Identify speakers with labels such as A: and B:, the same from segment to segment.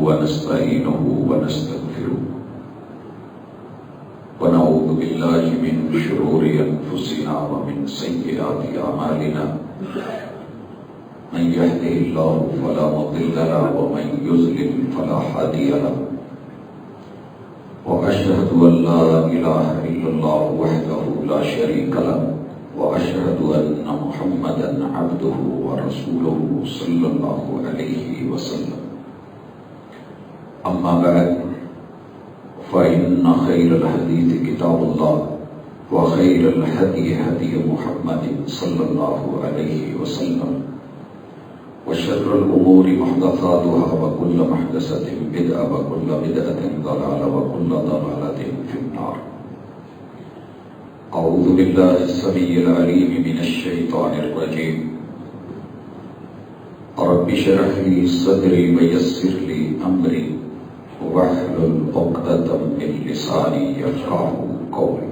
A: ونستعينه ونستغفره ونعوذ بالله من شرور أنفسنا ومن سيئات أعمالنا من يهده الله فلا مضل له ومن يضلل فلا هادي له وأشهد أن لا إله إلا الله وحده لا شريك له وأشهد أن محمدا عبده ورسوله صلى الله عليه وسلم أما بعد فإن خير الحديث كتاب الله وخير الهدي هدي محمد صلى الله عليه وسلم وشر الأمور محدثاتها وكل محدثة بدعة وكل بدعة ضلالة وكل ضلالة في النار. أعوذ بالله السميع العليم من الشيطان الرجيم. رب اشرح لي صدري ويسر لي أمري واحلل عقدة من لساني يفقهوا قولي.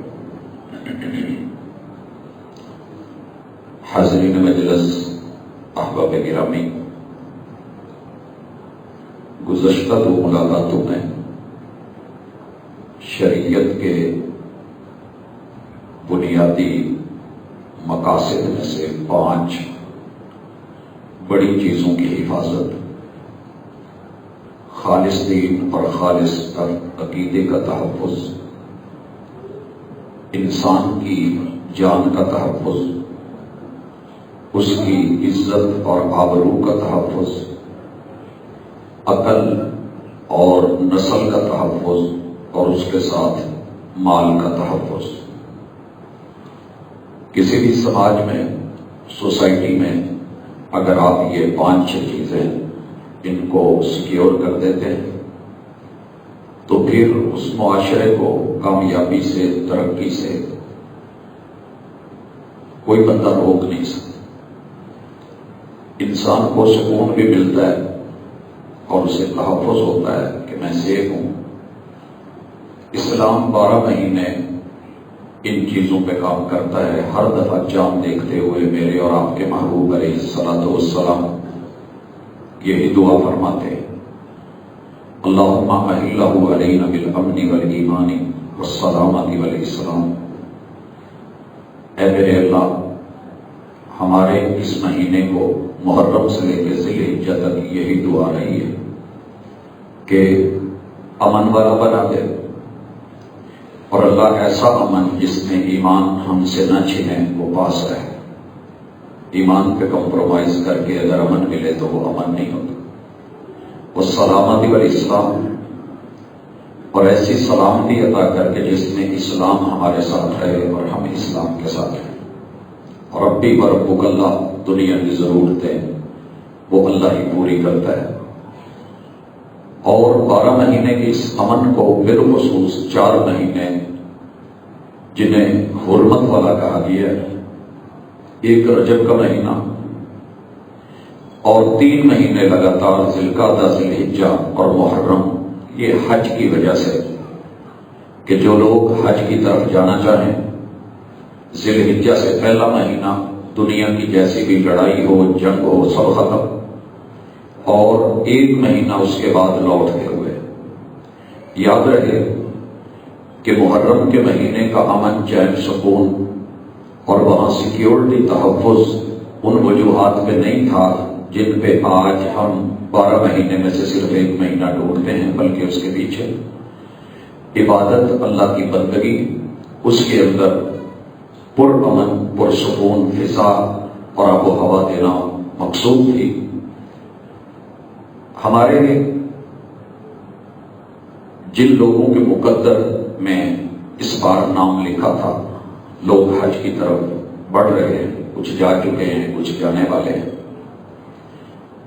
A: حاضرین مجلس، احباب گرامی، گزشتہ دو ملاقاتوں میں شریعت کے بنیادی مقاصد میں سے 5 بڑی چیزوں کی حفاظت، خالص دین اور خالص عقیدے کا تحفظ، انسان کی جان کا تحفظ، اس کی عزت اور آبرو کا تحفظ، عقل اور نسل کا تحفظ، اور اس کے ساتھ مال کا تحفظ. کسی بھی سماج میں، سوسائٹی میں اگر آپ یہ 5 چیزیں ان کو سیکیور کر دیتے ہیں تو پھر اس معاشرے کو کامیابی سے، ترقی سے کوئی بندہ روک نہیں سکتا. انسان کو سکون بھی ملتا ہے اور اسے تحفظ ہوتا ہے کہ میں سیف ہوں. اسلام 12 مہینے ان چیزوں پہ کام کرتا ہے. ہر دفعہ چاند دیکھتے ہوئے میرے اور آپ کے محبوب علیہ الصلوۃ والسلام یہی دعا فرماتے ہیں، اللہم احلہ علینا بالامن والایمان والسلامۃ والاسلام. اے میرے اللہ، ہمارے اس مہینے کو محرم سے لے کے ذی الحجہ تک یہی دعا رہی ہے کہ امن والا بنا دے، اور اللہ ایسا امن جس میں ایمان ہم سے نہ چھنے وہ پاس رہے. ایمان پہ کمپرومائز کر کے اگر امن ملے تو وہ امن نہیں ہوتا. وہ سلامتی والاسلام، اور ایسی سلامتی عطا کر کے جس میں اسلام ہمارے ساتھ رہے اور ہم اسلام کے ساتھ رہیں. اور ربی و ربک اللہ، دنیا کی ضرورتیں وہ اللہ ہی پوری کرتا ہے. اور 12 مہینے کی اس امن کو بالخصوص 4 مہینے جنہیں حرمت والا کہا گیا ہے، ایک رجب کا مہینہ اور 3 مہینے لگاتار ذی القعدہ، ذی الحجہ اور محرم، یہ حج کی وجہ سے کہ جو لوگ حج کی طرف جانا چاہیں، ذی الحجہ سے پہلا مہینہ دنیا کی جیسی بھی لڑائی ہو، جنگ ہو، سب ختم، اور 1 مہینہ اس کے بعد لوٹتے ہوئے. یاد رہے کہ محرم کے مہینے کا امن، چین، سکون اور وہاں سیکیورٹی، تحفظ ان وجوہات پہ نہیں تھا جن پہ آج ہم 12 مہینے میں سے صرف 1 مہینہ ڈھونڈتے ہیں، بلکہ اس کے پیچھے عبادت، اللہ کی بندگی، اس کے اندر پر امن، پر سکون فضا اور آب و ہوا دینا مقصود تھی. ہمارے جن لوگوں کے مقدر میں اس بار نام لکھا تھا، لوگ حج کی طرف بڑھ رہے ہیں، کچھ جا چکے ہیں، کچھ جانے والے ہیں.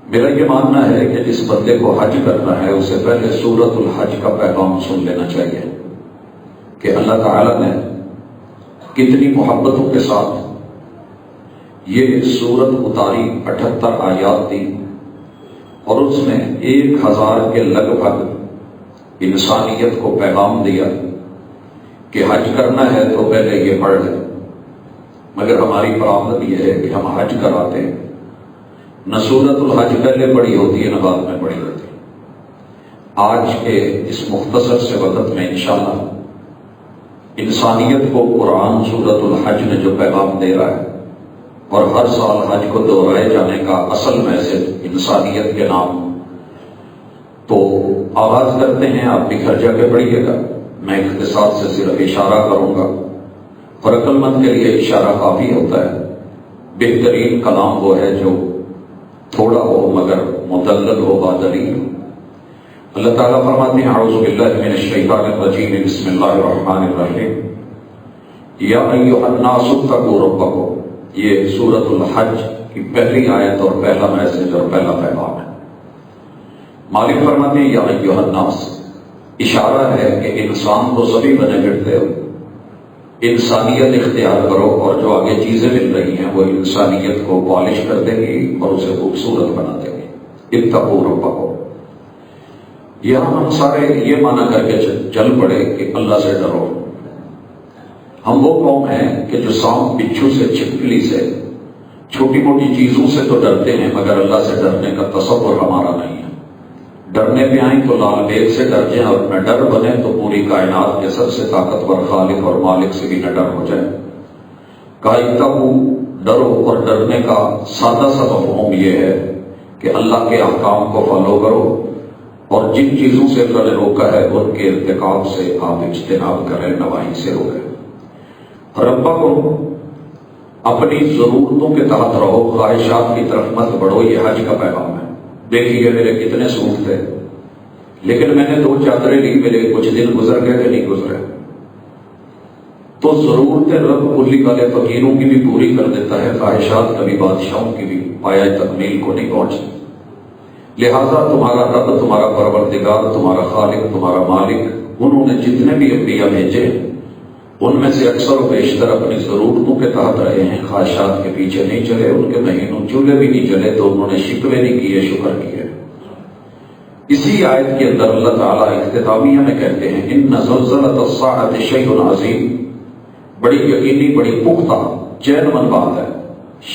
A: میرا یہ ماننا ہے کہ جس بندے کو حج کرنا ہے اسے پہلے سورۃ الحج کا پیغام سن لینا چاہیے کہ اللہ تعالیٰ نے کتنی محبتوں کے ساتھ یہ سورت اتاری، 78 آیات دی، اور اس میں 1000 کے لگ بھگ انسانیت کو پیغام دیا کہ حج کرنا ہے تو پہلے یہ پڑھ لیں. مگر ہماری برآمد یہ ہے کہ ہم حج کراتے ہیں، نہ سورۃ الحج پہلے پڑھی ہوتی ہے نہ بعد میں پڑھی ہوتی ہے. آج کے اس مختصر سے وقت میں انشاءاللہ انسانیت کو قرآن سورۃ الحج نے جو پیغام دے رہا ہے، اور ہر سال حج کو دہرائے جانے کا اصل میسج انسانیت کے نام، تو آغاز کرتے ہیں۔ آپ بھی گھر جا کے پڑھیے گا، میں اختصار سے صرف اشارہ کروں گا، اور عقل مند کے لیے اشارہ کافی ہوتا ہے۔ بہترین کلام وہ ہے جو تھوڑا ہو مگر مدلل ہو، بادلیل ہو۔ اللہ تعالیٰ فرماتے ہیں اعوذ باللہ من الشیطان الرجیم بسم اللہ الرحمن الرحیم یا ایھا الناس اتقوا ربکم۔ یہ سورۃ الحج کی پہلی آیت اور پہلا میسج اور پہلا پیغام ہے۔ مالک فرماتے ہیں یا ایھا الناس، اشارہ ہے کہ انسان تو سبھی بنے پھرتے ہو، انسانیت اختیار کرو، اور جو آگے چیزیں مل رہی ہیں وہ انسانیت کو پالش کر دے گی اور اسے خوبصورت بنا دے گی۔ اتقوا ربکم، یہاں ہم سارے یہ مانا کر کے چل پڑے کہ اللہ سے ڈرو۔ ہم وہ قوم ہیں کہ جو سانپ، بچھو سے، چھپکلی سے، چھوٹی موٹی چیزوں سے تو ڈرتے ہیں، مگر اللہ سے ڈرنے کا تصور ہمارا نہیں ہے۔ ڈرنے پہ آئیں تو لال بیگ سے ڈر جائیں، اور نہ ڈر بنے تو پوری کائنات کے سب سے طاقتور خالق اور مالک سے بھی نہ ڈر ہو جائے۔ کہا اتقوا، ڈرو، اور ڈرنے کا سادہ سا مفہوم یہ ہے کہ اللہ کے احکام کو فالو کرو، اور جن چیزوں سے اللہ نے روکا ہے ان کے ارتکاب سے آپ اجتناب کریں، نواہی سے روکیں۔ ربکم، اپنی ضرورتوں کے تحت رہو، خواہشات کی طرف مت بڑھو، یہ حج کا پیغام ہے۔ دیکھیے میرے کتنے سوٹ تھے، لیکن میں نے 2 چادریں لی، میرے کچھ دن گزر گئے کہ نہیں گزرے؟ تو ضرورتیں رب کلی والے فقیروں کی بھی پوری کر دیتا ہے، خواہشات کبھی بادشاہوں کی بھی پایہ تکمیل کو نہیں پہنچتی۔ لہذا تمہارا رب، تمہارا پروردگار، تمہارا خالق، تمہارا مالک، انہوں نے جتنے بھی انبیاء بھیجے ان میں سے اکثر و بیشتر اپنی ضرورتوں کے تحت رہے ہیں، خواہشات کے پیچھے نہیں چلے، ان کے مہینوں چولہے بھی نہیں جلے تو انہوں نے شکوے نہیں کیے، شکر کیے۔ اسی آیت کے اندر اللہ تعالیٰ اختتامیہ میں کہتے ہیں ان زلزلۃ الساعۃ شیء عظیم، بڑی یقینی، بڑی پختہ چین من بات ہے،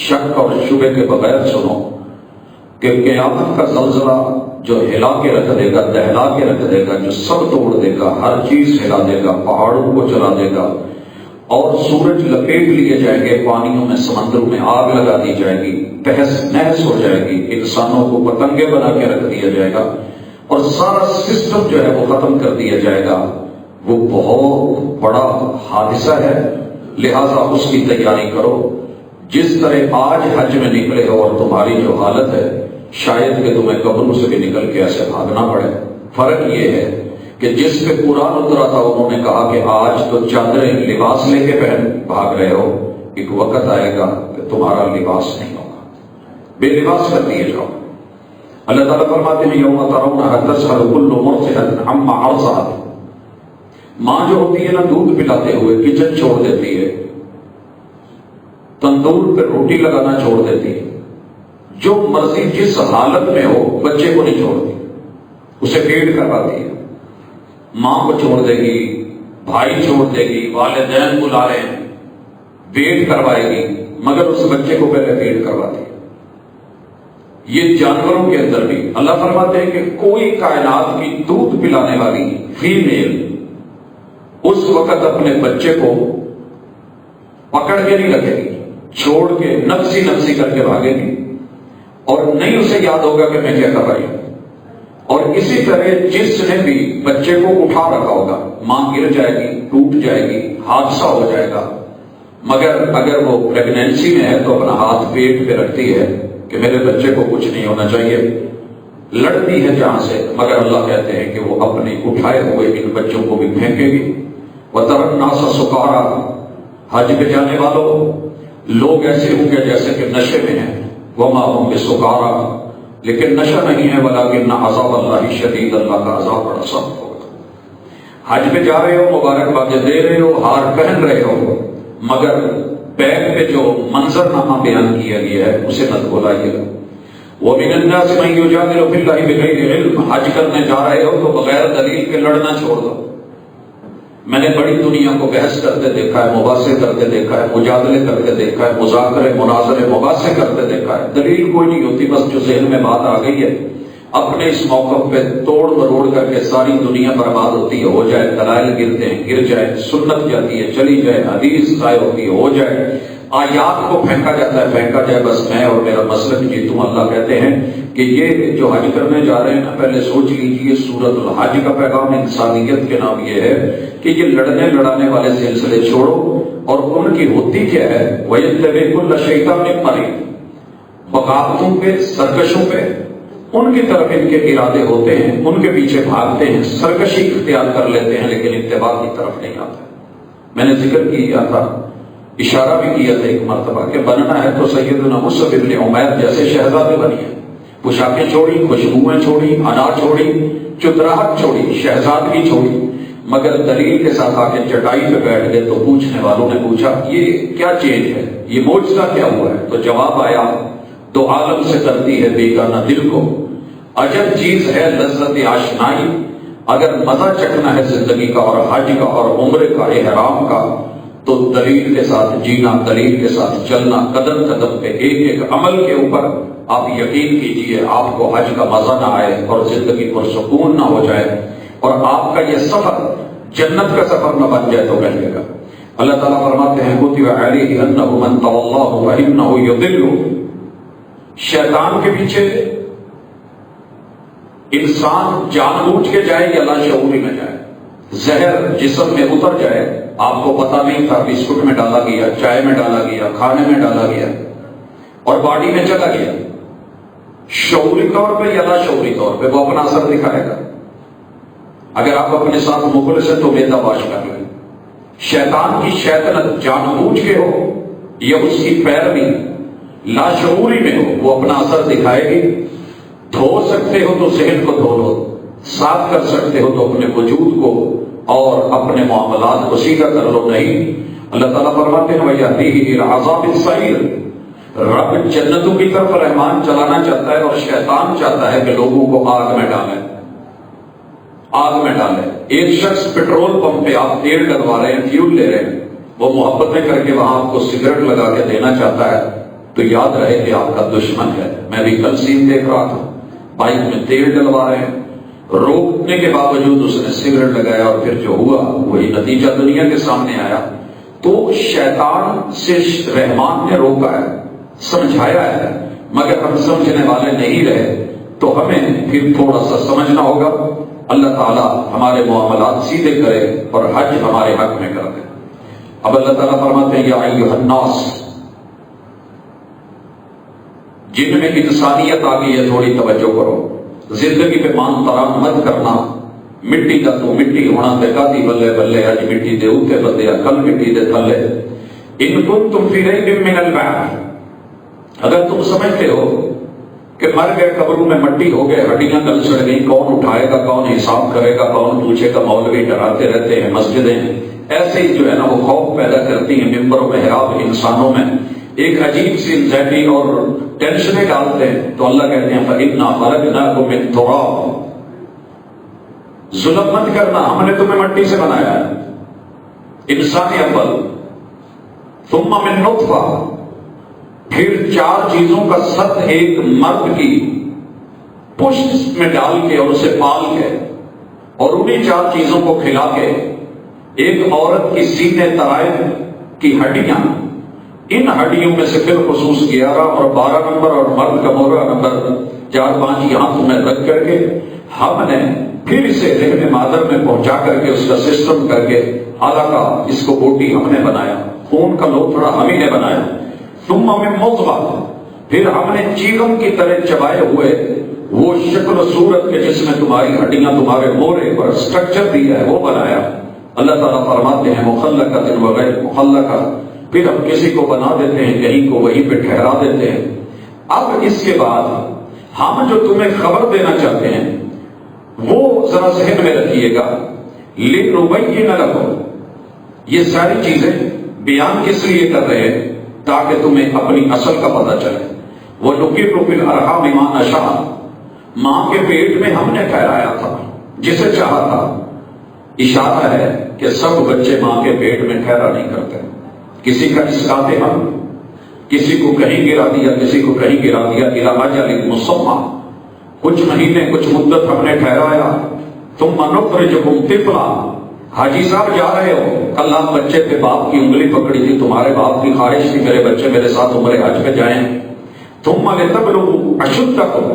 A: شک اور شبے کے بغیر سنو کہ قیامت کا زلزلہ جو ہلا کے رکھ دے گا، دہلا کے رکھ دے گا، جو سب توڑ دے گا، ہر چیز ہلا دے گا، پہاڑوں کو جلا دے گا، اور سورج لپیٹ لیے جائیں گے، پانیوں میں، سمندروں میں آگ لگا دی جائے گی، تہس نہس ہو جائے گی، انسانوں کو پتنگے بنا کے رکھ دیا جائے گا، اور سارا سسٹم جو ہے وہ ختم کر دیا جائے گا۔ وہ بہت بڑا حادثہ ہے، لہذا اس کی تیاری کرو۔ جس طرح آج حج میں نکلے ہو اور تمہاری جو حالت ہے، شاید کہ تمہیں قبروں سے بھی نکل کے ایسے بھاگنا پڑے۔ فرق یہ ہے کہ جس پہ قرآن اترا تھا انہوں نے کہا کہ آج تو چادریں، لباس لے کے پہن بھاگ رہے ہو، ایک وقت آئے گا کہ تمہارا لباس نہیں ہوگا، بے لباس کر دیے جاؤ۔ اللہ تعالیٰ فرماتے ہیں یوم ترونھا تذہل کل مرضعۃ عما ارضعت، ماں جو ہوتی ہے نا دودھ پلاتے ہوئے کچن چھوڑ دیتی ہے، تندور پہ روٹی لگانا چھوڑ دیتی ہے، جو مرضی جس حالت میں ہو بچے کو نہیں چھوڑتی، اسے فیڈ کرواتی ہے، ماں کو چھوڑ دے گی، بھائی چھوڑ دے گی، والدین بلا رہے ہیں، ویٹ کروائے گی، مگر اس بچے کو پہلے فیڈ کرواتی ہے۔ یہ جانوروں کے اندر بھی اللہ فرماتے ہیں کہ کوئی کائنات کی دودھ پلانے والی فیمیل اس وقت اپنے بچے کو پکڑ کے نہیں رکھے گی، چھوڑ کے نفسی نفسی کر کے بھاگے گی، اور نہیں اسے یاد ہوگا کہ میں کیا کر رہی ہوں۔ اور اسی طرح جس نے بھی بچے کو اٹھا رکھا ہوگا، ماں گر جائے گی، ٹوٹ جائے گی، حادثہ ہو جائے گا، مگر اگر وہ پریگنینسی میں ہے تو اپنا ہاتھ پیٹ پہ رکھتی ہے کہ میرے بچے کو کچھ نہیں ہونا چاہیے، لڑتی ہے جہاں سے، مگر اللہ کہتے ہیں کہ وہ اپنے اٹھائے ہوئے ان بچوں کو بھی پھینکے گی۔ وَتَرَى النَّاسَ سُكَارَىٰ، حج پہ جانے والوں لوگ ایسے ہوں گے جیسے کہ نشے میں ہیں، وَمَا هُمْ بِسُكَارَىٰ، لیکن نشہ نہیں ہے، وَلَٰكِنَّ عَذَابَ اللَّهِ شَدِيدٌ، اللہ کا عذاب بڑا سخت ہوگا۔ حج پہ جا رہے ہو، مبارکبادیں دے رہے ہو، ہار پہن رہے ہو، مگر بیگ پہ جو منظر نامہ بیان کیا گیا ہے اسے مت بھلائیے گا۔ وَمِنَ النَّاسِ مَن يُجَادِلُ فِي اللَّهِ بِغَيْرِ عِلْمٍ، حج کرنے جا رہے ہو تو بغیر دلیل کے لڑنا چھوڑ دو۔ میں نے بڑی دنیا کو بحث کرتے دیکھا ہے، مباحثے کرتے دیکھا ہے، مجادلے کرتے دیکھا ہے، مذاکرے، مناظرے، مباحثے کرتے دیکھا ہے، دلیل کوئی نہیں ہوتی، بس جو ذہن میں بات آ گئی ہے اپنے اس موقف پہ توڑ مروڑ کر کے ساری دنیا برباد ہوتی ہے ہو جائے، دلائل گرتے ہیں گر جائے، سنت جاتی ہے چلی جائے، حدیث ضائع ہوتی ہے ہو جائے، آیات کو پھینکا جاتا ہے پھینکا جائے، بس میں اور میرا مسلک جیتوں۔ اللہ کہتے ہیں کہ یہ جو حج کرنے جا رہے ہیں نا، پہلے سوچ لیجیے سورۃ الحج کا پیغام انسانیت کے نام یہ ہے کہ یہ لڑنے لڑانے والے سلسلے چھوڑو، اور ان کی ہوتی کیا ہے، وَيَتَّبِعُ كُلَّ شَيْطَانٍ مَرِيدٍ، بغاوتوں پہ، سرکشوں پہ، ان کی طرف ان کے ارادے ہوتے ہیں، ان کے پیچھے بھاگتے ہیں، سرکشی اختیار کر لیتے ہیں، لیکن اتباع کی طرف نہیں آتے۔ میں نے ذکر کیا تھا، اشارہ بھی کیا تھا ایک مرتبہ کہ بننا ہے تو سیدنا مصعب بن عمیر جیسے شہزادے بنیے، پوشاکیں چھوڑی، خوشبوئیں چھوڑی، انار چھوڑی، چتراہٹ چھوڑی، شہزادگی چھوڑی، مگر دلیل کے ساتھ آ کے چٹائی پہ بیٹھ گئے تو پوچھنے والوں نے پوچھا یہ کیا چینج ہے، یہ معجزہ کیا ہوا ہے؟ تو جواب آیا، دو عالم سے کرتی ہے بیگانہ دل کو، عجب چیز ہے لذت آشنائی، اگر مزہ چکھنا ہے زندگی کا اور حج کا اور عمرے کا احرام کا، تو دلیل کے ساتھ جینا، دلیل کے ساتھ چلنا، قدم قدم پہ ایک ایک عمل کے اوپر آپ یقین کیجئے آپ کو حج کا مزہ نہ آئے اور زندگی پرسکون نہ ہو جائے، اور آپ کا یہ سفر جنت کا سفر نہ بن جائے تو رہے گا۔ اللہ تعالیٰ فرماتے ہیں کتب علیہ انہ من تولاہ فانہ یضلہ، شیطان کے پیچھے انسان جان بوجھ کے جائے یا لاشعوری میں جائے، زہر جسم میں اتر جائے، آپ کو پتہ نہیں تھا، بسکٹ میں ڈالا گیا، چائے میں ڈالا گیا، کھانے میں ڈالا گیا اور باڈی میں چلا گیا، شعوری طور پہ یا لاشعوری طور پہ وہ اپنا اثر دکھائے گا۔ اگر آپ اپنے ساتھ مخلص ہیں تو بیدا باش کر لیں۔ شیطان کی شیطنت جان بوجھ کے ہو یا اس کی پیروی لاشعوری میں ہو، وہ اپنا اثر دکھائے گی۔ دھو سکتے ہو تو ذہن کو دھو لو، صاف کر سکتے ہو تو اپنے وجود کو اور اپنے معاملات کو سیدھا کر لو۔ نہیں، اللہ تعالیٰ فرماتے ہیں وَيَهْدِيهِ إِلَىٰ عَذَابٍ سَعِيرٍ، رب جنتوں کی طرف رحمان چلانا چاہتا ہے اور شیطان چاہتا ہے کہ لوگوں کو آگ میں ڈالے، آگ میں ڈالے۔ ایک شخص پیٹرول پمپ پہ آپ تیل ڈلوا رہے ہیں، فیول لے رہے ہیں، وہ محبتیں کر کے وہاں آپ کو سگریٹ لگا کے دینا چاہتا ہے تو یاد رہے کہ آپ کا دشمن ہے۔ میں بھی کل سین دیکھ رہا تھا، بائک میں تیل ڈلوا رہے ہیں، روکنے کے باوجود اس نے سگریٹ لگایا اور پھر جو ہوا وہی نتیجہ دنیا کے سامنے آیا۔ تو شیطان سے رحمان نے روکا ہے، سمجھایا ہے، مگر ہم سمجھنے والے نہیں رہے، تو ہمیں پھر تھوڑا سا سمجھنا ہوگا۔ اللہ تعالیٰ ہمارے معاملات سیدھے کرے اور حج ہمارے حق میں کر دے۔ اب اللہ تعالیٰ فرماتے ہیں یا ایھا الناس، جن میں انسانیت آ گئی ہے تھوڑی توجہ کرو، زندگی پہ مان ترام مت کرنا، مٹی کا تو مٹی ہونا تے کاتی بلے بلے، اج مٹی دے اوتے بندے کل مٹی دے تھلے۔ ان کنتم فی ریب من البعث، اگر تم سمجھتے ہو کہ مر گئے قبروں میں مٹی ہو گئے، ہڈیاں گل سڑ گئی، کون اٹھائے گا، کون حساب کرے گا، کون پوچھے گا، مولوی ڈراتے رہتے ہیں، مسجدیں ایسے ہی جو ہے نا وہ خوف پیدا کرتی ہیں، ممبر و محراب انسانوں میں ایک عجیب سی انزائٹی اور ٹینشنیں ڈالتے ہیں، تو اللہ کہتے ہیں فَإِنَّا خَلَقْنَاكُم مِّن تُرَابٍ، ظلم مت کرنا، ہم نے تمہیں مٹی سے بنایا ہے، انسان اول، ثم من نطفہ، پھر چار چیزوں کا ست ایک مرد کی پشت میں ڈال کے اور اسے پال کے اور انہیں چار چیزوں کو کھلا کے ایک عورت کی سینے ترائب کی ہڈیاں، ان ہڈیوں میں سے بالخصوص 11 اور 12 نمبر اور مرد کا مورا نمبر 4 5 یہاں تمہیں رکھ کر کے ہم نے پھر اسے رحم مادر میں پہنچا کر کے اس کا سسٹم کر کے حلقہ، اس کو بوٹی ہم نے بنایا، خون کا لوتھڑا ہم ہی نے بنایا، ثم من مضغہ، پھر ہم نے چیغم کی طرح چبائے ہوئے وہ شکل و صورت کے جس میں تمہاری ہڈیاں تمہارے مورے پر سٹرکچر دیا ہے وہ بنایا۔ اللہ تعالیٰ فرماتے ہیں مخلقۃ و غیر مخلقہ، پھر ہم کسی کو بنا دیتے ہیں، کہیں کو وہیں پہ ٹھہرا دیتے ہیں۔ اب اس کے بعد ہم جو تمہیں خبر دینا چاہتے ہیں وہ ذرا ذہن میں رکھیے گا، لِنُبَيِّنَ لَكُمْ، یہ ساری چیزیں بیان کس لیے کر رہے ہیں؟ تاکہ تمہیں اپنی اصل کا پتہ چلے۔ وَنُقِرُّ فِي الْأَرْحَامِ مَا نَشَاءُ، ماں کے پیٹ میں ہم نے ٹھہرایا تھا جسے چاہا تھا۔ اشارہ ہے کہ سب بچے ماں کے پیٹ میں ٹھہرا نہیں کرتے، کسی کا اسقاط حمل، کسی کو کہیں گرا دیا، کسی کو کہیں گرا دیا، الی اجل مسمى، کچھ مہینے کچھ مدت ہم نے ٹھہرایا، ثم نخرجکم طفلا، حاجی صاحب جا رہے ہو، کل آپ بچے پہ باپ کی انگلی پکڑی تھی، تمہارے باپ کی خواہش تھی میرے بچے میرے ساتھ عمرہ حج پہ جائیں، ثم لتبلغوا اشدکم،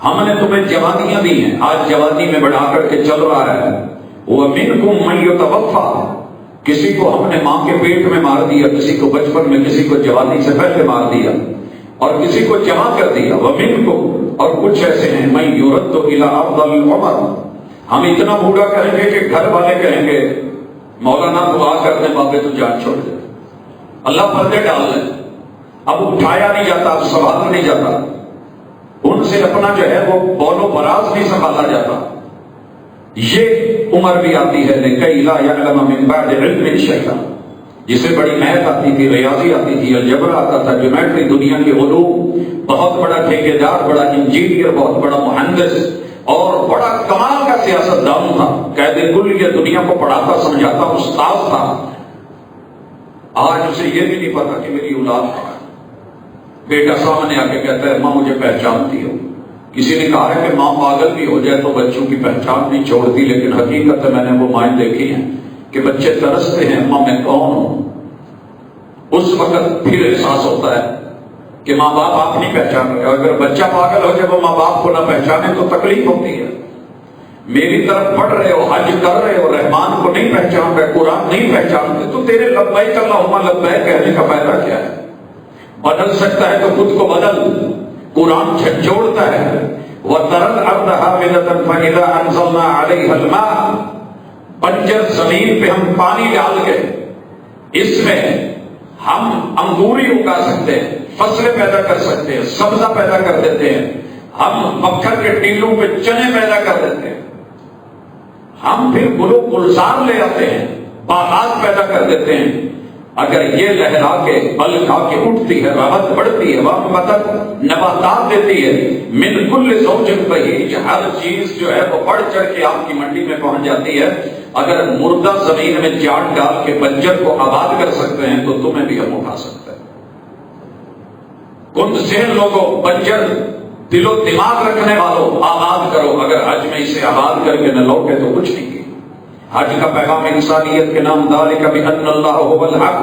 A: ہم نے تمہیں جوانیاں دی ہیں، آج جوانی میں بڑھا کر کے چل رہا ہے، ومنکم من یتوفا، کسی کو ہم نے ماں کے پیٹ میں مار دیا، کسی کو بچپن میں، کسی کو جوانی سے پہلے مار دیا، اور کسی کو جمع کر دیا، ومنکم، اور کچھ ایسے ہیں من یرد الی ارذل العمر، ہم اتنا بوڑھا کہیں گے کہ گھر والے کہیں گے مولانا دعا کرنے بابے تو جان چھوڑ دے، اللہ پردے ڈال دے، اب اٹھایا نہیں جاتا، اب سنبھالا نہیں جاتا، ان سے اپنا جو ہے وہ بول و براز نہیں سنبھالا جاتا، یہ عمر بھی آتی ہے لکئی لا یعلم من بعد علم شیئا، جسے بڑی میتھ آتی تھی، ریاضی آتی تھی، الجبر آتا تھا، جیومیٹری، دنیا کے علوم، بہت بڑا ٹھیکیدار، بڑا انجینئر، بہت بڑا مہندس اور بڑا کمال کا سیاست دان تھا، قید کل یہ دنیا کو پڑھاتا سمجھاتا استاد تھا، آج اسے یہ بھی نہیں پتا کہ میری اولاد ہے، بیٹا سامنے آ کے کہتا ہے ماں مجھے پہچانتی ہو، کسی نے کہا ہے کہ ماں پاگل بھی ہو جائے تو بچوں کی پہچان نہیں چھوڑتی، لیکن حقیقت میں نے وہ مائیں دیکھی ہیں کہ بچے ترستے ہیں ماں میں کون ہوں، اس وقت پھر احساس ہوتا ہے کہ ماں باپ آپ نہیں پہچان رہے، اور اگر بچہ پاگل ہو جائے وہ ماں باپ کو نہ پہچانے تو تکلیف ہوتی ہے، میری طرف پڑھ رہے ہو، حج کر رہے ہو، رحمان کو نہیں پہچان رہے، قرآن نہیں پہچانتے، تو تیرے لبیک اللہم لبیک کہنے کا فائدہ کیا ہے؟ بدل سکتا ہے تو خود کو بدل، قرآن جھنجھوڑتا ہے، وَتَرَى الْأَرْضَ هَامِدَةً فَإِذَا أَنزَلْنَا عَلَيْهَا الْمَاءَ، بنجر زمین پہ ہم پانی ڈال کے اس میں ہم انگوری اگا سکتے ہیں، فصلیں پیدا کر سکتے ہیں، سبزہ پیدا کر دیتے ہیں، ہم پتھر کے ٹیلوں پہ چنے پیدا کر دیتے ہیں، ہم پھر گلو گلزار لے آتے ہیں، باغات پیدا کر دیتے ہیں، اگر یہ لہرا کے بل کھا کے اٹھتی ہے، رغد بڑھتی ہے، وانبتت نباتات دیتی ہے، من کل زوج بہیج، ہر چیز جو ہے وہ بڑھ چڑھ کے آپ کی منڈی میں پہنچ جاتی ہے، اگر مردہ زمین میں جاٹ ڈال کے بنجر کو آباد کر سکتے ہیں تو تمہیں بھی ہم اٹھا سکتے ہیں۔ کند ذہن لوگوں، بنجر دل و دماغ رکھنے والوں، آباد کرو، اگر حج میں اسے آباد کر کے نہ لوٹے تو کچھ نہیں کیا۔ حج کا پیغام انسانیت کے نام ذالک بأن اللہ هو الحق،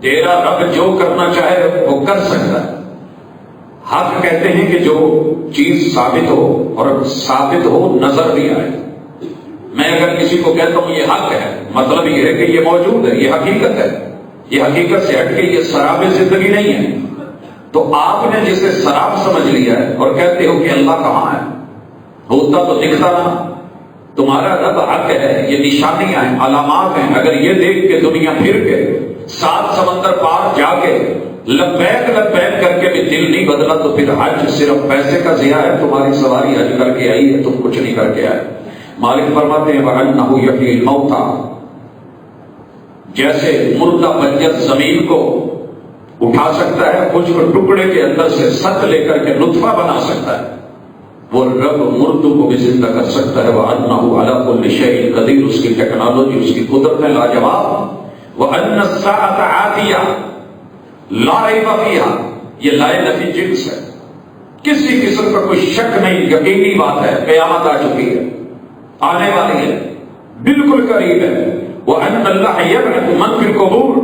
A: تیرا رب جو کرنا چاہے وہ کر سکتا ہے۔ حق کہتے ہیں کہ جو چیز ثابت ہو، اور ثابت ہو نظر بھی آئے۔ میں اگر کسی کو کہتا ہوں یہ حق ہے، مطلب یہ ہے کہ یہ موجود ہے، یہ حقیقت ہے، یہ حقیقت سے ہٹ کے یہ سراب زندگی نہیں ہے، تو آپ نے جسے سراب سمجھ لیا ہے اور کہتے ہو کہ اللہ کہاں ہے، ہوتا تو دکھتا نہ، تمہارا رب حق ہے، یہ نشانیاں ہیں، علامات ہیں، اگر یہ دیکھ کے دنیا پھر کے 7 سمندر پار جا کے لبیک لبیک کر کے بھی دل نہیں بدلا تو پھر حج صرف پیسے کا ضیاع ہے، تمہاری سواری حج کر کے آئی ہے، تم کچھ نہیں کر کے آئے۔ مالک فرماتے ہیں وَأَنَّهُ يَحْيِي الْمَوْتَى، جیسے مردہ بنجر زمین کو اٹھا سکتا ہے، کچھ ٹکڑے کے اندر سے ست لے کر کے نطفہ بنا سکتا ہے، وہ رب مردوں کو بھی زندہ کر سکتا ہے۔ وَأَنَّهُ عَلَىٰ كُلِّ شَيْءٍ قَدِيرٌ، اس کی ٹیکنالوجی، اس کی قدرت ہے لاجواب۔ وَأَنَّ السَّاعَةَ آتِيَةٌ لَا رَيْبَ فِيهَا، یہ لائے نفی جنس ہے، کسی قسم کا کوئی شک نہیں، یقینی بات ہے، قیامت آ چکی ہے، آنے والی ہے، بالکل قریب ہے۔ وَأَنَّ اللَّهَ يَبْعَثُ مَن فِي الْقُبُورِ،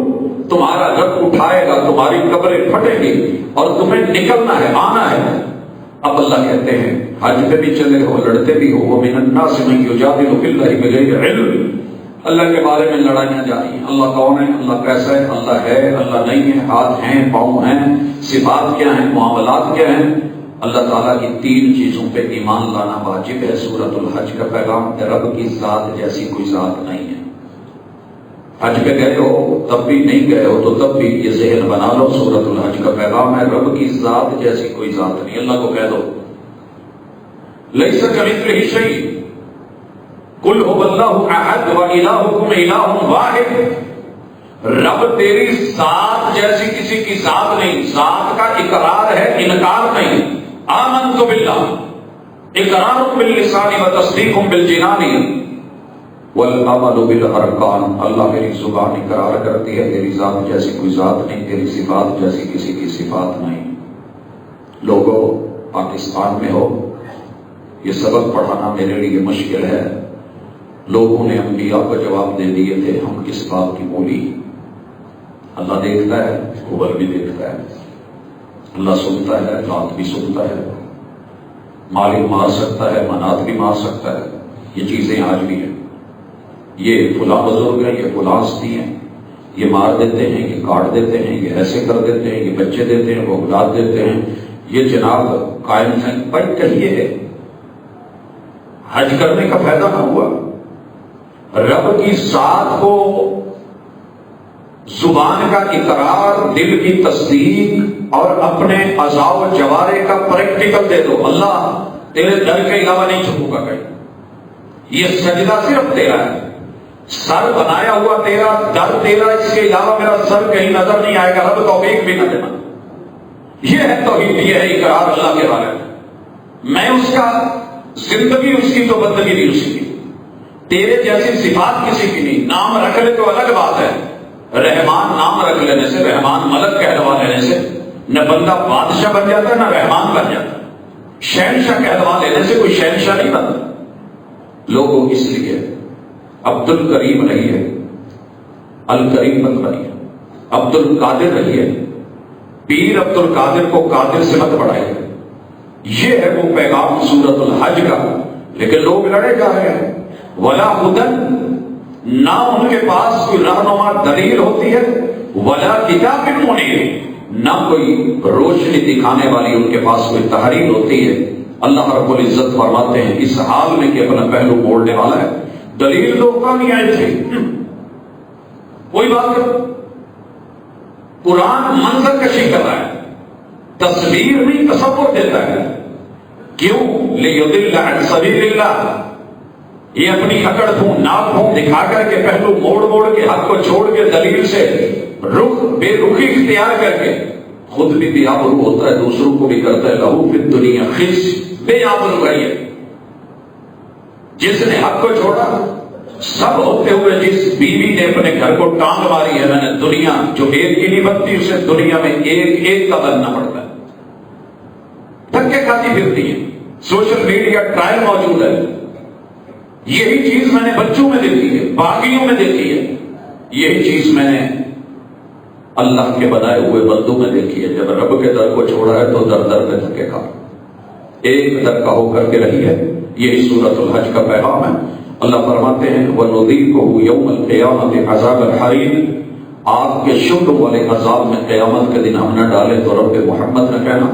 A: تمہارا رب اٹھائے گا، تمہاری قبریں پھٹیں گی اور تمہیں نکلنا ہے، آنا ہے۔ اب اللہ کہتے ہیں حج پہ بھی چلے ہو، لڑتے بھی ہو، وَمِنَ النَّاسِ مَن يُجَادِلُ فِي اللَّهِ بِغَيْرِ عِلْمٍ، اللہ کے بارے میں لڑائیاں جاری ہیں، اللہ کون ہے، اللہ کیسا ہے، اللہ ہے، اللہ نہیں ہے، ہاتھ ہیں، پاؤں ہیں، صفات کیا ہیں، معاملات کیا ہیں۔ اللہ تعالیٰ کی 3 چیزوں پہ ایمان لانا واجب ہے۔ سورۃ الحج کا پیغام ہے رب کی ذات جیسی کوئی ذات نہیں ہے۔ حج پہ گئے ہو تب بھی، نہیں گئے ہو تو تب بھی یہ ذہن بنا لو، سورۃ الحج کا پیغام ہے رب کی ذات جیسی کوئی ذات نہیں۔ اللہ کو کہہ دو لیس کمثلہ شیء قل هو اللہ احد والہکم الہ واحد، رب تیری ذات جیسی کسی کی ذات نہیں، ذات کا اقرار ہے، انکار نہیں۔ آمنت باللہ، اقرار باللسان و تصدیق بالجنان والعمل بالارکان، اللہ میری زبان اقرار کرتی ہے تیری ذات جیسی کوئی ذات نہیں، تیری صفات جیسی کسی کی صفات نہیں۔ لوگوں پاکستان میں ہو، یہ سبق پڑھانا میرے لیے مشکل ہے۔ لوگوں نے انبیاء کو جواب دے دیے تھے، ہم کس بات کی بولی؟ اللہ دیکھتا ہے، اوبر بھی دیکھتا ہے، اللہ سنتا ہے، رات بھی سنتا ہے، مالک مار سکتا ہے، منات بھی مار سکتا ہے، یہ چیزیں آج بھی ہیں۔ یہ فلاں بزرگ ہیں، یہ فلاں ہستی ہیں، یہ مار دیتے ہیں، یہ کاٹ دیتے ہیں، یہ ایسے کر دیتے ہیں، یہ بچے دیتے ہیں، وہ اولاد دیتے ہیں، یہ جناب قائم ہیں۔ بھائی کہیے ہے حج کرنے کا فائدہ نہ ہوا؟ رب کی ذات کو زبان کا اقرار، دل کی تصدیق اور اپنے اعضاء و جوارح کا پریکٹیکل دے دو۔ اللہ تیرے در کے علاوہ نہیں چھپوں گا کہیں، یہ سجدہ صرف تیرا ہے، سر بنایا ہوا تیرا، در تیرا، اس کے علاوہ میرا سر کہیں نظر نہیں آئے گا، رب توفیق بھی نہ دینا۔ یہ ہے توحید، یہ ہے اقرار اللہ کے بارے میں اس کا زندگی اس کی تو بندگی نہیں اس کی۔ تیرے جیسی صفات کسی کی نہیں۔ نام رکھ لے تو الگ بات ہے، رحمان نام رکھ لینے سے، رحمان ملک کہلوا لینے سے نہ بندہ بادشاہ بن جاتا نہ رحمان بن جاتا۔ شہنشاہ کہلوا لینے سے کوئی شہنشاہ نہیں بنتا۔ لوگوں اس لیے عبد الکریم رہی ہے، الکریم مت بنیے، عبد القادر رہی ہے، پیر عبد القادر کو قادر سے مت بڑھائیے۔ یہ ہے وہ پیغام سورۃ الحج کا، لیکن لوگ لڑے جا رہے ہیں۔ ولا ہدن، نہ ان کے پاس کوئی رہنما دلیل ہوتی ہے، ولا کتاب منیر، نہ کوئی روشنی دکھانے والی ان کے پاس کوئی تحریر ہوتی ہے۔ اللہ رب العزت فرماتے ہیں اس حال میں کہ اپنا پہلو موڑنے والا ہے۔ دلیل تو نہیں آئے تھے، کوئی بات نہیں، قرآن منظر کشی کر رہا ہے، تصویر نہیں تصور دیتا ہے۔ کیوں؟ لیضل عن سبیل اللہ، یہ اپنی اکڑ پھون ناک پھون دکھا کر کے، پہلو موڑ موڑ کے، حق کو چھوڑ کے، دلیل سے رخ بے رخی اختیار کر کے خود بھی بے آبرو ہوتا ہے، دوسروں کو بھی کرتا ہے لہو فی الدنیا خزی، بے آبرو ہے یہ۔ جس نے حق کو چھوڑا، سب ہوتے ہوئے جس بیوی نے اپنے گھر کو ٹانگ ماری ہے، میں نے دنیا جو ایک کی نہیں بنتی اسے دنیا میں ایک ایک کا بننا پڑتا ہے، دھکے کھاتی پھرتی ہے۔ سوشل میڈیا ٹرائل موجود ہے، یہی چیز میں نے بچوں میں دیکھی ہے، باغیوں میں دیکھی ہے، یہی چیز میں نے اللہ کے بنائے ہوئے بندوں میں دیکھی ہے۔ جب رب کے در کو چھوڑا ہے تو در در پہ دھکے کھا، ایک در کا ہو کر کے رہی ہے۔ یہی سورۃ الحج کا پیغام ہے۔ اللہ فرماتے ہیں وَنُذِيقُهُ يَوْمَ الْقِيَامَةِ عَذَابَ الْحَرِيقِ، آگ کے شعلوں والے عذاب میں قیامت کے دن ہم نہ ڈالے تو رب محمد نے کہنا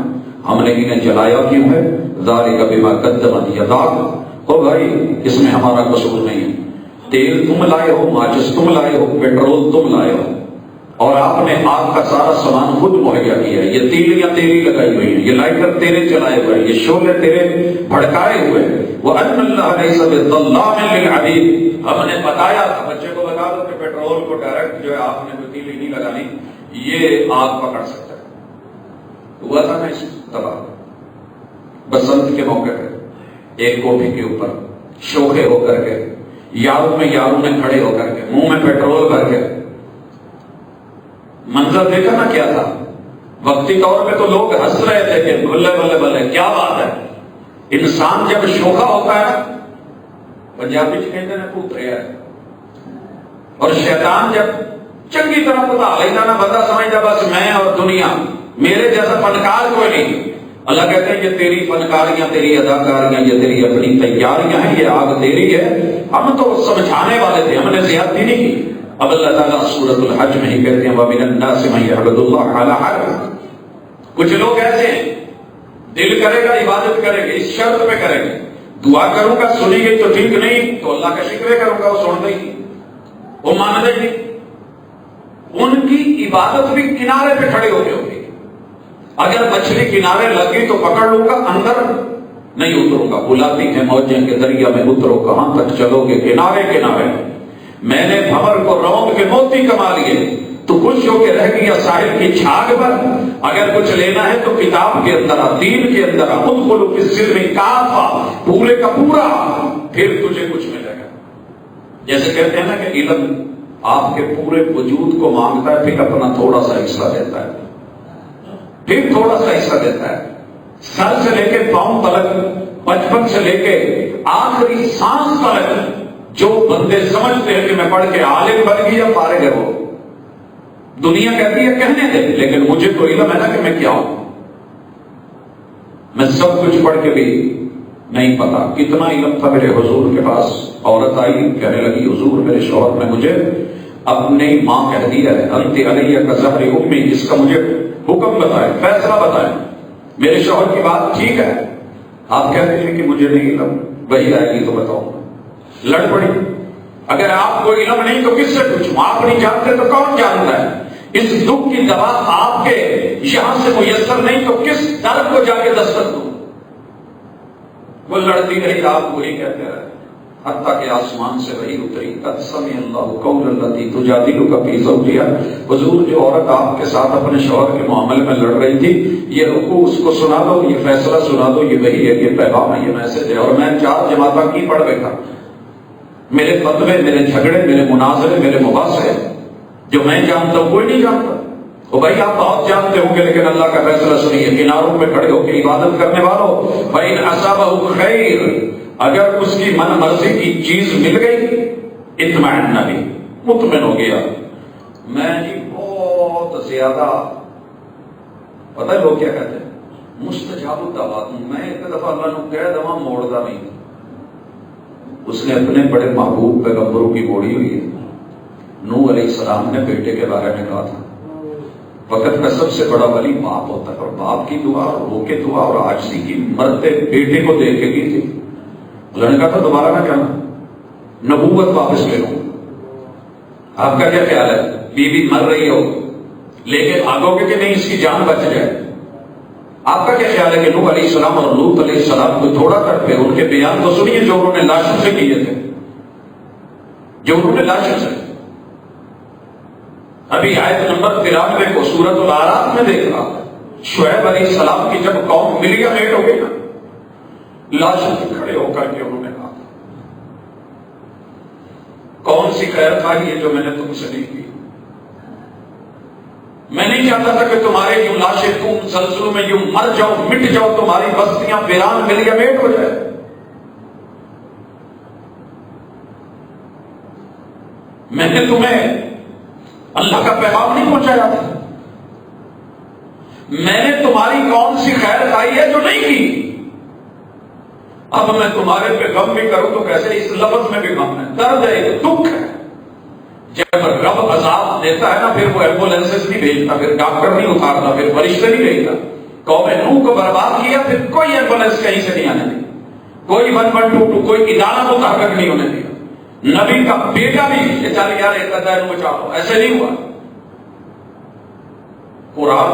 A: ہم نے انہیں جلایا کیوں ہے؟ ذَلِكَ بِمَا قَدَّمَتْ يَدَاكُمْ، او بھائی اس میں ہمارا قصور نہیں ہے، تیل تم لائے ہو، ماچس تم لائے ہو، پیٹرول تم لائے ہو، اور آپ نے آگ کا سارا سامان خود مہیا کیا ہے۔ یہ تیلیاں تیری لگائی ہوئی ہیں، یہ لائٹر تیرے چلائے ہوئے ہیں، یہ شعلے تیرے بھڑکائے ہوئے ہیں۔ وَأَنَّ اللَّهَ لَيْسَ بِظَلَّامٍ لِّلْعَبِيدِ، ہم نے بتایا تھا، بچے کو بتا دو کہ پیٹرول کو ڈائریکٹ جو ہے آپ نے کوئی تیلی نہیں لگانی، یہ آگ پکڑ سکتا ہے۔ ہوا تھا نا اس تباہ بسنت کے موقع پہ ایک کوٹھی کے اوپر شوخے ہو کر کے، یاروں میں کھڑے ہو کر کے، منہ میں پیٹرول بھر کے، منظر دیکھا نا کیا تھا؟ وقتی طور پہ تو لوگ ہنس رہے تھے کہ بلے بلے بلے کیا بات ہے۔ انسان جب شوخا ہوتا ہے، پنجابی کہتے ہیں پوت رہا ہے، اور شیطان جب چنگی طرح پتا لینا نا، بندہ سمجھتا بس میں اور دنیا، میرے جیسا فنکار کوئی نہیں۔ اللہ کہتے ہیں یہ تیری فنکاریاں، تیری اداکاریاں، یہ تیری اپنی تیاریاں ہیں، یہ آگ تیری ہے، ہم تو سمجھانے والے تھے، ہم نے زیادتی نہیں کی۔ اب اللہ تعالیٰ سورۃ الحج میں ہی کہتے ہیں وَمِنَ النَّاسِ مَن يَعْبُدُ اللَّهَ عَلَىٰ حَرْفٍ، کچھ لوگ ایسے ہیں دل کرے گا عبادت کریں گے، اس شرط پہ کریں گے، دعا کروں گا سنی گئی تو ٹھیک نہیں تو اللہ کا شکر کروں گا، وہ سن گئی، وہ مان گئی، ان کی عبادت بھی کنارے پہ کھڑے ہو کے ہوگی۔ اگر مچھلی کنارے لگی تو پکڑ لوں گا، اندر نہیں اتروں گا۔ بلاتی ہے موجیں کے دریا میں اترو، کہاں تک چلو گے؟ کنارے کنارے۔ میں نے بھنور کو رونق کے موتی کما لیے، تو خوش ہو کے رہ گیا ساحل کی چھاگ پر۔ اگر کچھ لینا ہے تو کتاب کے اندر آ، دین کے اندر آ، ادخلوا فی السلم کافہ، پورے کا پورا، پھر تجھے کچھ ملے گا۔ جیسے کہتے ہیں نا کہ علم آپ کے پورے وجود کو مانگتا ہے، پھر اپنا تھوڑا سا حصہ دیتا ہے، پھر تھوڑا سا حصہ دیتا ہے۔ سر سے لے کے پاؤں تلک، بچپن سے لے کے آخری سانس تلک جو بندے سمجھتے ہیں کہ میں پڑھ کے عالم بن گیا فارغ ہے، وہ دنیا کہتی ہے کہنے دے، لیکن مجھے تو علم ہے نا کہ میں کیا ہوں۔ میں سب کچھ پڑھ کے بھی نہیں پتا کتنا علم تھا میرے حضور کے پاس۔ عورت آئی کہنے لگی حضور میرے شوہر نے مجھے اپنی ماں کہہ دیا ہے، انت علیہ کا ظہر امی، اس کا مجھے حکم بتائے، فیصلہ بتائے، میرے شوہر کی بات ٹھیک ہے؟ آپ کہتے ہیں کہ مجھے نہیں علم، وہی آئے گی تو بتاؤں۔ لڑ پڑی، اگر آپ کو علم نہیں تو کس سے پوچھوں؟ آپ نہیں جانتے تو کون جانتا ہے؟ اس دکھ کی دوا آپ کے یہاں سے میسر نہیں تو کس درد کو جا کے دستک دوں؟ وہ لڑتی رہی، آپ وہی کہتے رہے، حتیٰ کہ آسمان سے وہی اتری، قد سمع اللہ قول التی تجادلک فی زوجہا۔ حضور جو عورت آپ کے ساتھ اپنے شوہر کے معاملے میں لڑ رہی تھی، یہ رکوع اس کو سنا دو، یہ فیصلہ سنا دو، یہ وہی ہے، یہ پیغام ہے، یہ میسج ہے۔ اور میں 4 جماعتیں کی پڑھ بیٹھا، میرے فتوے، میرے جھگڑے، میرے مناظرے، میرے مباحثے جو میں جانتا ہوں کوئی نہیں جانتا۔ وہ بھائی آپ بہت جانتے ہوں گے لیکن اللہ کا فیصلہ سنیے، کناروں پہ کھڑے ہو کے عبادت کرنے والوں، فَإِنْ أَصَابَهُ خَيْرٌ، اگر اس کی من مرضی کی چیز مل گئی، اطمئن بھی، مطمئن ہو گیا۔ میں جی بہت زیادہ، پتہ ہے لوگ کیا کہتے ہیں؟ مستجاب الدعوات ہوں میں، ایک دفعہ اللہ نے کہہ دوا موڑتا نہیں۔ اس نے اپنے بڑے محبوب پیغمبروں کی موڑی ہوئی ہے۔ نوح علیہ السلام نے بیٹے کے بارے میں کہا تھا وقت کا سب سے بڑا ولی باپ ہوتا ہے، اور باپ کی دعا، رو کے دعا اور عاجزی کی مرتے بیٹے کو دیکھ کے کی تھی۔ اللہ نے کہا تھا دوبارہ نہ کہنا، نبوت واپس لے لو۔ آپ کا کیا خیال ہے؟ بیوی مر رہی ہو لیکن بھاگو گے کہ نہیں اس کی جان بچ جائے؟ آپ کا کیا خیال ہے کہ نوح علیہ السلام اور لوط علیہ السلام کو تھوڑا کرتے؟ ان کے بیان تو سنیے جو انہوں نے لاشوں سے کیے تھے، جو انہوں نے لاشوں سے۔ ابھی آیت نمبر 93 کو سورۃ الاعراف میں دیکھ رہا، شعیب علیہ السلام کی جب قوم ملیا میٹ ہو گئی نا، لاشوں سے کھڑے ہو کر کے انہوں نے کہا کون سی خیر خواہی ہے جو میں نے تم سے نہیں کی؟ میں نہیں چاہتا تھا کہ تمہارے یوں لاشیں تم زلزلوں میں یوں مر جاؤ، مٹ جاؤ، تمہاری بستیاں ویران ملیا میٹ ہو جائے۔ میں نے تمہیں اللہ کا پیغام نہیں پہنچایا تھا؟ میں نے تمہاری کون سی خیر خواہی ہے جو نہیں کی؟ اب میں تمہارے پہ غم بھی کروں تو کیسے؟ اس لفظ میں بھی غم ہے، درد ہے، دکھ ہے۔ جب رب عذاب دیتا ہے نا، پھر وہ ایمبولینسز نہیں بھیجتا، پھر ڈاکٹر نہیں اتارتا، پھر فرشتے نہیں بھیجتا۔ قوم نوح کو برباد کیا، پھر کوئی ایمبولینس کہیں سے نہیں آنے دی، کوئی 112 کوئی ادارہ متحرک نہیں ہونے دیا۔ نبی کا بیٹا بھی یہ چل یار ایک قدر بچاؤ، ایسے نہیں ہوا۔ قرآن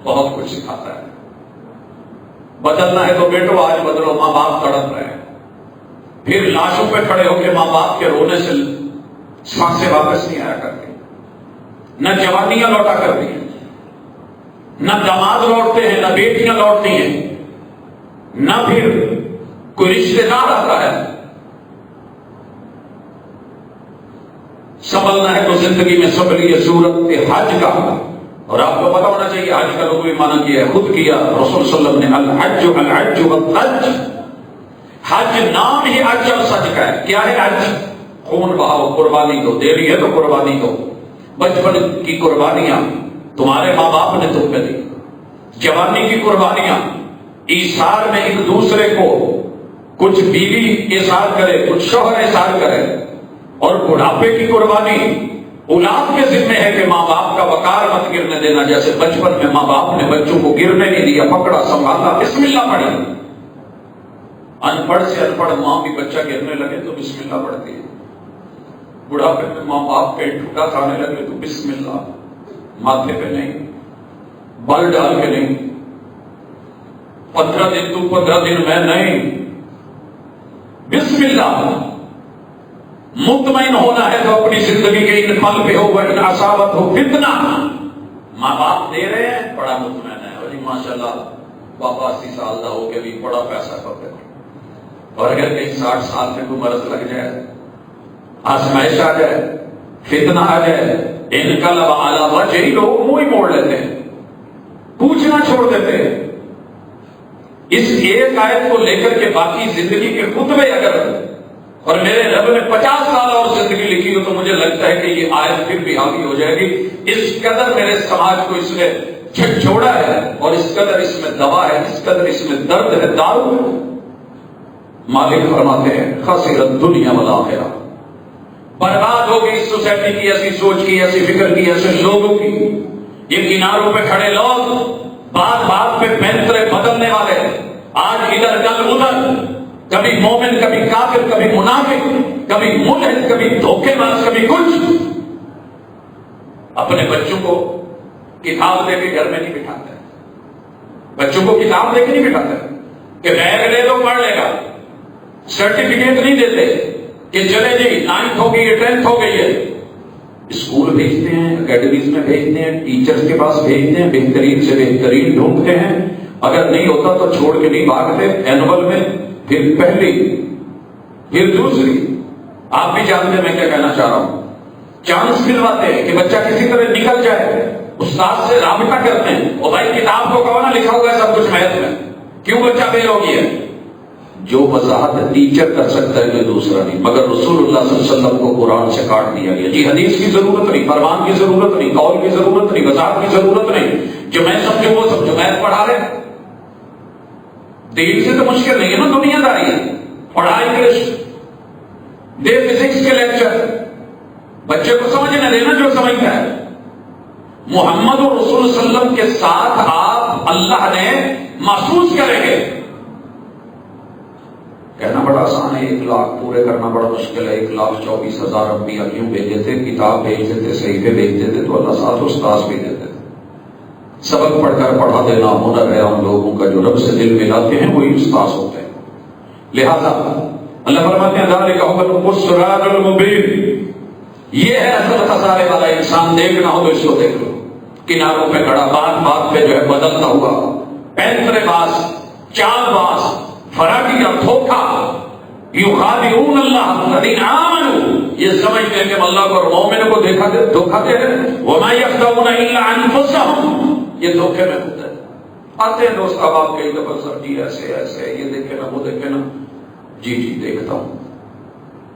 A: بہت کچھ سکھاتا ہے۔ بدلنا ہے تو بیٹو آج بدلو، ماں باپ تڑپ رہے ہیں، پھر لاشوں پہ کھڑے ہو کے ماں باپ کے رونے سے سانسیں واپس نہیں آیا کرتے، نہ جوانیاں لوٹا کرتی ہیں، نہ داماد لوٹتے ہیں، نہ بیٹیاں لوٹتی ہیں، نہ پھر کوئی رشتے دار آتا ہے۔ سنبھلنا ہے تو زندگی میں سنبھلیے صورت حج کا، اور آپ کو پتا ہونا چاہیے حج کا لوگوں نے مانا کیا ہے، خود کیا رسول صلی اللہ علیہ وسلم نے، الحج الحج والحج، حج نام ہی حج اور سج کا ہے۔ کیا ہے حج؟ خون بہاؤ، قربانی دو، دینی ہے تو قربانی دو۔ بچپن کی قربانیاں تمہارے ماں باپ نے تم پہ دی، جوانی کی قربانیاں ایثار میں ایک دوسرے کو، کچھ بیوی ایثار کرے، کچھ شوہر ایثار کرے، اور بڑھاپے کی قربانی اولاد کے ذمہ ہے کہ ماں باپ کا وقار مت گرنے دینا۔ جیسے بچپن میں ماں باپ نے بچوں کو گرنے نہیں دیا، پکڑا، سنبھالا، بسم اللہ پڑھی۔ ان پڑھ سے ان پڑھ ماں بھی بچہ گرنے لگے تو بسم اللہ پڑھتی ہے، بڑھاپے میں ماں باپ کا ٹھوٹا کھانے لگے تو بسم اللہ، ماتھے پہ نہیں، بل ڈال کے نہیں، 15 دن تو 15 دن میں نہیں، بسم اللہ۔ مطمئن ہونا ہے تو اپنی زندگی کے ان پل پہ ہو، ان اصابت ہو فتنہ، ماں باپ دے رہے ہیں بڑا مطمئن ہے، اور ماشاءاللہ پاپا 80 سال کا ہو کے بھی بڑا پیسہ کماتے ہیں، اور اگر کہیں 60 سال میں کوئی مرض لگ جائے، آزمائش آ جائے، فتنہ آ جائے، انقلب علی وجہہ، لوگ منہ ہی موڑ لیتے ہیں، پوچھنا چھوڑ دیتے ہیں۔ اس ایک آیت کو لے کر کے باقی زندگی کے خطبے اگر اور میرے رب نے 50 سال اور زندگی لکھی ہو تو مجھے لگتا ہے کہ یہ آیت پھر بھی حاوی ہو جائے گی. اس قدر میرے سماج کو اس نے جھنجھوڑا ہے اور اس قدر اس میں دوا ہے, اس قدر اس میں درد ہے, دارو ہے. مالک فرماتے ہیں خسرت دنیا والآخرہ, برباد ہو گئی اس سوسائٹی کی ایسی سوچ کی, ایسی فکر کی, ایسے لوگوں کی. یہ کناروں پہ کھڑے لوگ بات بات پہ پینترے بدلنے والے, آج ادھر کل ادھر, کبھی مومن کبھی کافر, کبھی منافق, کبھی ملحد, کبھی دھوکے باز, کبھی کچھ. اپنے بچوں کو کتاب دے کے گھر میں نہیں بٹھاتے, بچوں کو کتاب دے کے نہیں بٹھاتے کہ بیگ لے دو پڑھ لے گا. سرٹیفکیٹ نہیں دیتے کہ چلے جی 9th ہو گئی ہے 10th ہو گئی ہے. اسکول بھیجتے ہیں, اکیڈمیز میں بھیجتے ہیں, ٹیچرز کے پاس بھیجتے ہیں, بہترین سے بہترین ڈھونڈتے ہیں. اگر نہیں ہوتا تو چھوڑ کے نہیں بھاگتے. اینول میں پھر پہلی پھر دوسری. آپ بھی جانتے ہیں میں کیا کہنا چاہ رہا ہوں. چانس دلواتے ہیں کہ بچہ کسی طرح نکل جائے, استاد سے رابطہ کرتے ہیں, اور بھائی کتاب کو کہو نا لکھا ہوا ہے سب کچھ میتھ میں, کیوں بچہ فیل ہو گیا. جو وضاحت ٹیچر کر سکتا ہے کوئی دوسرا نہیں, مگر رسول اللہ صلی اللہ علیہ وسلم کو قرآن سے کاٹ دیا گیا. جی حدیث کی ضرورت نہیں, فرمان کی ضرورت نہیں, قول کی ضرورت نہیں, وضاحت کی ضرورت نہیں. جو میں سمجھوں وہ سمجھو, میتھ پڑھا لے. دین سے تو مشکل نہیں ہے نا, دنیا داری ہے. پڑھائی انگلش دے, فزکس کے لیکچر, بچے کو سمجھنے دینا جو سمجھتا ہے. محمد اور رسول صلی اللہ علیہ وسلم کے ساتھ آپ اللہ نے محسوس کریں گے. کہنا بڑا آسان ہے, 1 لاکھ پورے کرنا بڑا مشکل ہے. 1,24,000 انبیاء کیوں بھیجے تھے, کتاب بھیجتے تھے, صحیفے بھیجتے تھے, تو اللہ ساتھ استاذ بھی دیتے تھے. سبق پڑھ کر پڑھا دینا ہنر ہے ان لوگوں کا جو رب سے دل ملاتے ہیں, وہی استاذ ہوتے ہیں. لہذا اللہ فرماتے ہیں ذالک هو الصراط المبین, یہ ہے اصل خسارے والا انسان. دیکھنا ہو تو اس کو دیکھ لو, کناروں پہ کھڑا, بات بات پہ جو ہے بدلتا ہوا, پینترے باز, چال باز, فراڈی اور دھوکا. یخادعون اللہ الذین آمنوا, یہ سمجھتے ہیں کہ اللہ کو اور مومنوں کو دھوکا دے رہے ہیں. وما یخدعون الا انفسهم, یہ دھوکے میں ہوتے ہیں. آتے ہیں دوست اب آپ کئی دفعہ سر جی ایسے ایسے, یہ دیکھے نا وہ دیکھے نا. جی جی دیکھتا ہوں,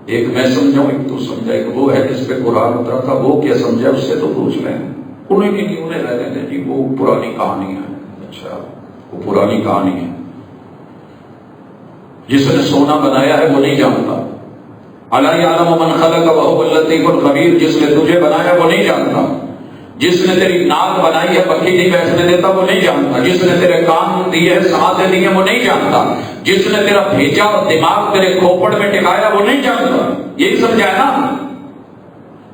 A: ایک میں سمجھاؤں ایک تو سمجھا, ایک وہ ہے جس پہ قرآن اترا تھا, وہ کیا سمجھا اس سے تو پوچھ لیں. انہیں کی نہیں, انہیں رہتے تھے جی وہ پرانی کہانی ہے. اچھا وہ پرانی کہانی ہے. جس نے سونا بنایا ہے وہ نہیں جانتا. الا یعلم من خلق وهو اللطیف الخبیر, جس نے تجھے بنایا وہ نہیں جانتا. جس نے تیری ناک بنائی ہے پکھی نہیں بیٹھنے دیتا وہ نہیں جانتا. جس نے تیرے کان دیے ہیں سانسیں دی ہیں وہ نہیں جانتا. جس نے تیرا بھیجا اور دماغ تیرے کھوپڑ میں ٹکایا وہ نہیں جانتا. یہی سمجھا ہے نا.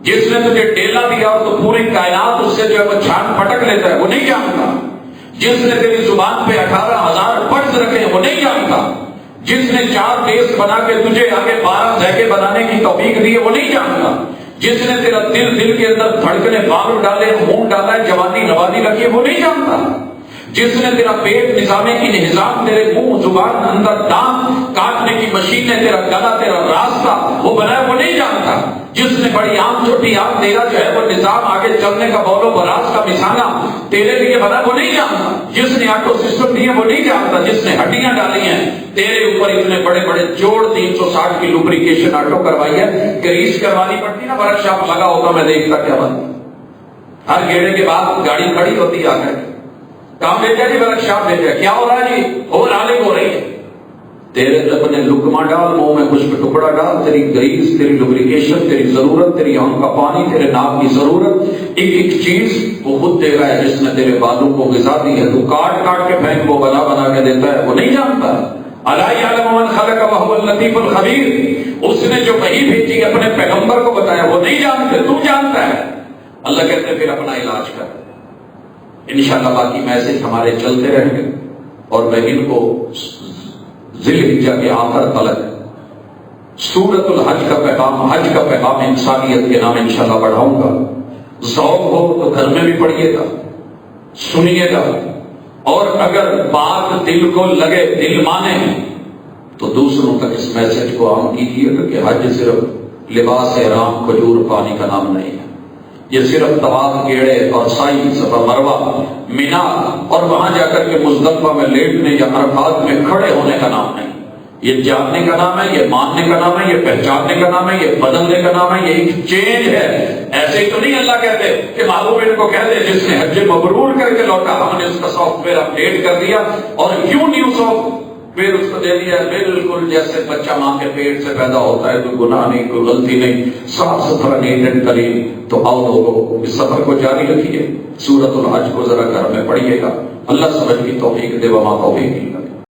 A: جس نے تجھے ٹیلا دیا اور تو پوری کائنات اس سے جو ہے وہ چھان پٹک لیتا ہے وہ نہیں جانتا. جس نے تیری زبان پہ 18,000 فرض رکھے وہ نہیں جانتا. جس نے 4 دیس بنا کے تجھے آگے 12 ذائقے بنانے کی توفیق دی ہے وہ نہیں جانتا. جس نے تیرا دل کے اندر دھڑکنے بال ڈالے, خون ڈالا ہے, جوانی نوازی رکھی ہے وہ نہیں جانتا. جس نے تیرا پیٹ نظام کی نظام, تیرے منہ زبان اندر دانت کاٹنے کی مشینیں, تیرا گلا, تیرا راستہ وہ بنایا وہ نہیں جانتا. جس نے بڑی آنکھ چھوٹی آنکھ, تیرا جو ہے وہ نظام آگے چلنے کا بول و براز کا نشانہ تیرے لیے بنا وہ نہیں جانتا. جس نے آٹو سسٹم دیے وہ نہیں جانتا. جس نے ہڈیاں ڈالی ہیں تیرے اوپر, اتنے بڑے بڑے جوڑ, 360 کی لوبریکیشن آٹو کروائی ہے, گریس کروانی پڑتی نا, ورک شاپ لگا ہوتا میں دیکھتا کیا بات. ہر گیڑے کے بعد گاڑی کھڑی ہوتی آ کر کام بھیجا جی, ورک شاپ بھیجا, کیا ہو رہا ہے جی, اور آلے ہو رہی ہے. تیرے رب نے لقمہ ڈال, منہ میں خشک ٹکڑا ڈال, تیری گریس, تیری لوبریکیشن, تیری ضرورت, تیری آنکھ کا پانی, تیرے ناک کی ضرورت, ایک ایک چیز وہ خود دے رہا ہے. جس نے تیرے بالوں کو غذا دی ہے, تو کاٹ کاٹ کے پھینک وہ بنا بنا کے دیتا ہے وہ نہیں جانتا. الا یعلم من خلق وهو اللطیف الخبیر, اس نے جو وحی بھیجی اپنے پیغمبر کو بتایا وہ نہیں جانتے, تو جانتا ہے. اللہ کہتے ہیں پھر اپنا علاج کر. انشاءاللہ باقی میسج ہمارے چلتے رہیں گے, اور میں ان کو ذی الحجہ کے آخر تلک سورۃ الحج کا پیغام, حج کا پیغام انسانیت کے نام انشاءاللہ بڑھاؤں گا. ذوق ہو تو گھر میں بھی پڑھیے گا, سنیے گا, اور اگر بات دل کو لگے, دل مانے, تو دوسروں تک اس میسج کو عام کیجیے گا کہ حج صرف لباس احرام, کھجور, پانی کا نام نہیں ہے. یہ صرف طواف گیڑے اور سائی صفا مروہ مینا اور وہاں جا کر کے مزدلفہ میں لیٹنے یا عرفات میں کھڑے ہونے کا نام نہیں. یہ جاننے کا نام ہے، یہ ماننے کا نام ہے، یہ پہچاننے کا نام ہے، یہ بدلنے کا نام ہے، یہ ایک چینج ہے. ایسے ہی تو نہیں اللہ کہتے کہ محبوب ان کو کہہ دے جس نے حج مبرور کر کے لوٹا ہم نے اس کا سافٹ ویئر اپڈیٹ کر دیا اور کیوں نیو سافٹ پھر اس کو دے دیا بالکل جیسے بچہ ماں کے پیٹ سے پیدا ہوتا ہے، کوئی گناہ نہیں، کوئی غلطی نہیں، صاف ستھرا نیٹ اینڈ کلین. تو آؤ لوگوں اس سفر کو جاری رکھیے. سورۃ الحج کو ذرا گھر میں پڑھیے گا. اللہ سمجھ کی توفیق دے، وما توفیق